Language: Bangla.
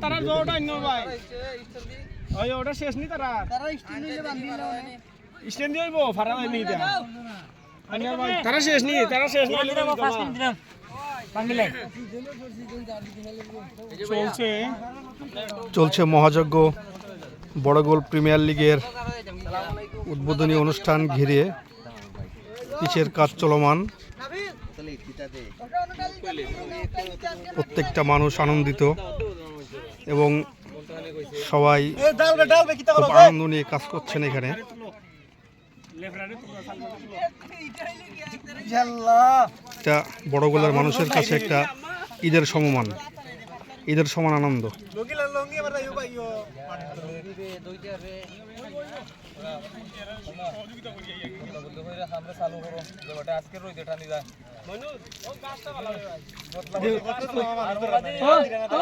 তারা জোটা অন্য ভাই ওই ওটা শেষ নি তারা স্ট্যান্ড দিয়ে বো ফারা নি তারা শেষ নি চলছে মহাযজ্ঞ বড়গোল প্রিমিয়ার লিগের উদ্বোধনী অনুষ্ঠান ঘিরে পিচের কাজ চলমান। প্রত্যেকটা মানুষ আনন্দিত এবং সবাই খুব আনন্দ নিয়ে কাজ করছেন এখানে। এটা বড়গোলের মানুষের কাছে একটা ঈদের সমমান, ঈদের সমান আনন্দ।